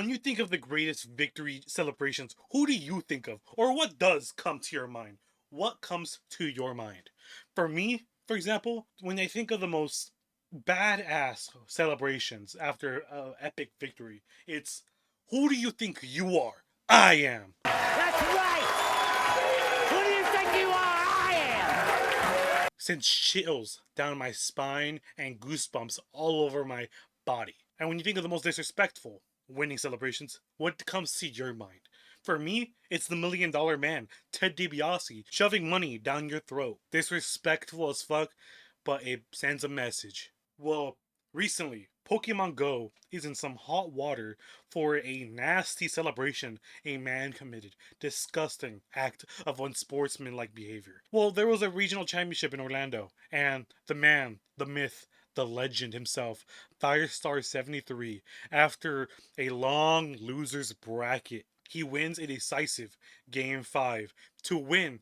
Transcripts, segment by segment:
When you think of the greatest victory celebrations, who do you think of? Or what does come to your mind? What comes to your mind? For me, for example, when I think of the most badass celebrations after an epic victory, it's who do you think you are? I am. That's right! Who do you think you are? I am! Sends chills down my spine and goosebumps all over my body. And when you think of the most disrespectful winning celebrations, what comes to your mind? For me, it's the $1 million man, Ted DiBiase, shoving money down your throat. Disrespectful as fuck, but it sends a message. Well, recently, Pokemon Go is in some hot water for a nasty celebration a man committed. Disgusting act of unsportsmanlike behavior. Well, there was a regional championship in Orlando, and the man, the myth, the legend himself, Firestar73, after a long loser's bracket, he wins a decisive Game 5 to win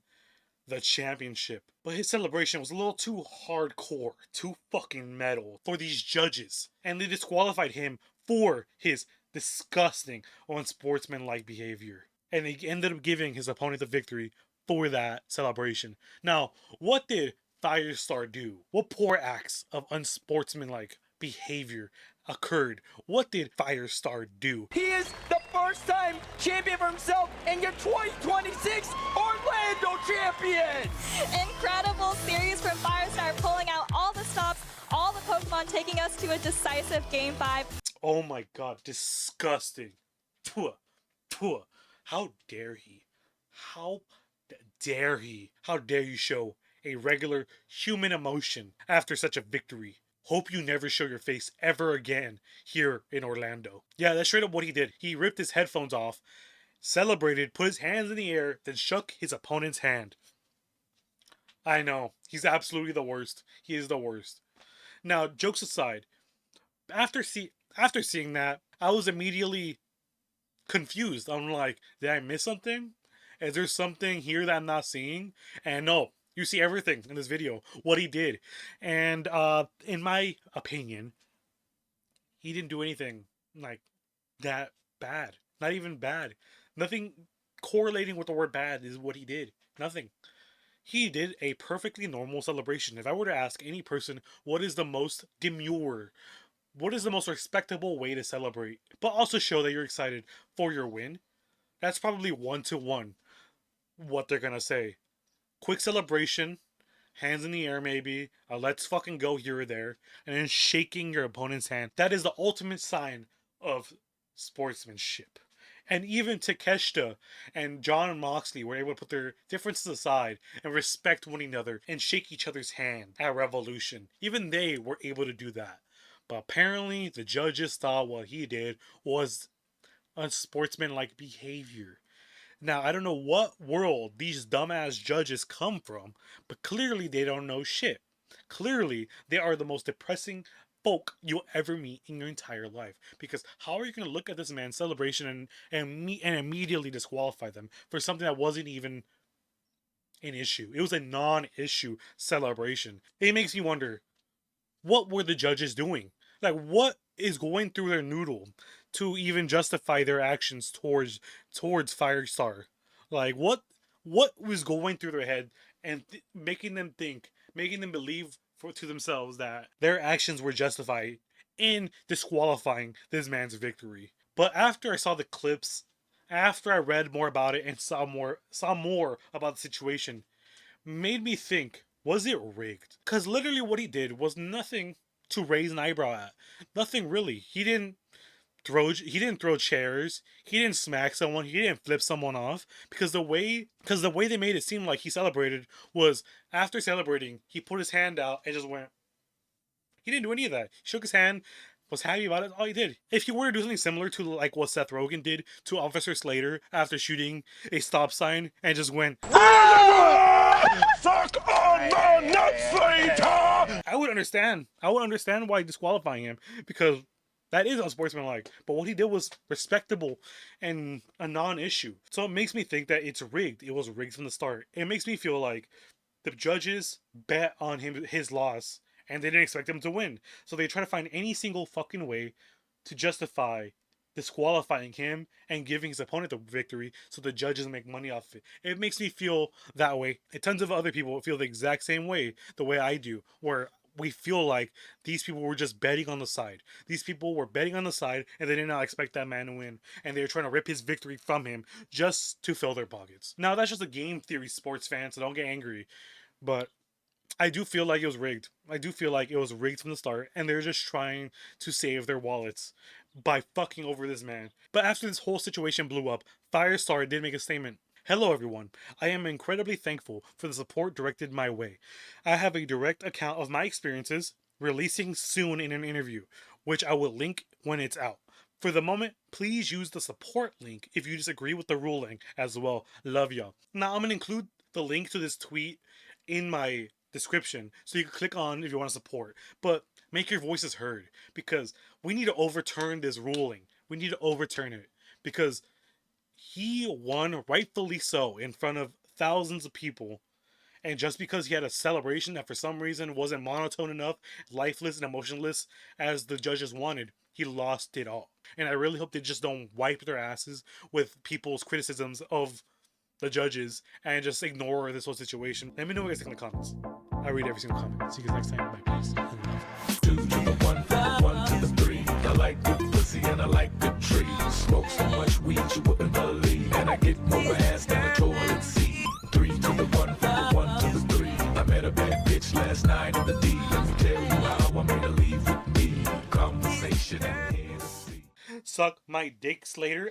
the championship. But his celebration was a little too hardcore, too fucking metal for these judges. And they disqualified him for his disgusting, unsportsmanlike behavior. And they ended up giving his opponent the victory for that celebration. Now, what did Firestar do? What poor acts of unsportsmanlike behavior occurred? What did Firestar do? He is the first-time champion for himself and your 2026 Orlando champion! Incredible series from Firestar, pulling out all the stops, all the Pokemon, taking us to a decisive Game 5. Oh my god, disgusting. Pwah, pwah. How dare he? How dare he? How dare you show a regular human emotion after such a victory? Hope you never show your face ever again here in Orlando. Yeah, that's straight up what he did. He ripped his headphones off, celebrated, put his hands in the air, then shook his opponent's hand. I know, he's absolutely the worst. He is the worst. Now, jokes aside, after seeing that, I was immediately confused. I'm like, did I miss something? Is there something here that I'm not seeing? And no, you see everything in this video, what he did. And in my opinion, he didn't do anything like that bad. Not even bad. Nothing correlating with the word bad is what he did. Nothing. He did a perfectly normal celebration. If I were to ask any person what is the most demure, what is the most respectable way to celebrate, but also show that you're excited for your win, that's probably 1-to-1 what they're gonna say. Quick celebration, hands in the air maybe, a let's fucking go here or there, and then shaking your opponent's hand. That is the ultimate sign of sportsmanship. And even Takeshita and John Moxley were able to put their differences aside and respect one another and shake each other's hand at Revolution. Even they were able to do that. But apparently the judges thought what he did was unsportsmanlike behavior. Now, I don't know what world these dumbass judges come from, but clearly they don't know shit. Clearly, they are the most depressing folk you'll ever meet in your entire life. Because how are you going to look at this man's celebration and immediately disqualify them for something that wasn't even an issue? It was a non-issue celebration. It makes me wonder, what were the judges doing? Like, what is going through their noodle to even justify their actions towards Firestar? Like, what was going through their head and making them believe to themselves that their actions were justified in disqualifying this man's victory? But after I saw the clips, after I read more about it and saw more about the situation, made me think, was it rigged? Because literally what he did was nothing to raise an eyebrow at. Nothing really. He didn't throw chairs. He didn't smack someone. He didn't flip someone off. Because the way they made it seem like he celebrated was, after celebrating, he put his hand out and just went. He didn't do any of that. He shook his hand, was happy about it. All he did. If he were to do something similar to like what Seth Rogen did to Officer Slater after shooting a stop sign and just went, fuck on the nuts, Slater! I would understand why disqualifying him, because that is unsportsmanlike. But what he did was respectable and a non-issue. So it makes me think that it's rigged. It was rigged from the start. It makes me feel like the judges bet on his loss, and they didn't expect him to win. So they try to find any single fucking way to justify disqualifying him and giving his opponent the victory so the judges make money off it. It makes me feel that way. And tons of other people feel the exact same way, the way I do, where we feel like these people were just betting on the side. These people were betting on the side and they did not expect that man to win. And they were trying to rip his victory from him just to fill their pockets. Now, that's just a game theory, sports fans, so don't get angry. But I do feel like it was rigged. I do feel like it was rigged from the start, and they're just trying to save their wallets by fucking over this man. But after this whole situation blew up, Firestar did make a statement. Hello everyone, I am incredibly thankful for the support directed my way. I have a direct account of my experiences, releasing soon in an interview, which I will link when it's out. For the moment, please use the support link if you disagree with the ruling as well. Love y'all. Now I'm going to include the link to this tweet in my description so you can click on if you want to support. But make your voices heard, because we need to overturn this ruling. We need to overturn it because he won rightfully so in front of thousands of people. And just because he had a celebration that for some reason wasn't monotone enough, lifeless and emotionless as the judges wanted, he lost it all. And I really hope they just don't wipe their asses with people's criticisms of the judges and just ignore this whole situation. Let me know what you guys think in the comments. I read every single comment. See you guys next time. Bye. Peace. And love. 2 to the 1, from the 1 to the 3. I like good pussy and I like good trees. Smoke so much weed you wouldn't believe. And I get more ass than a toilet seat. 3 to the 1, from the 1 to the 3. I met a bad bitch last night in the D. Let me tell you how I made her leave with me. Conversation and Hennessy. Suck my dick, Slater.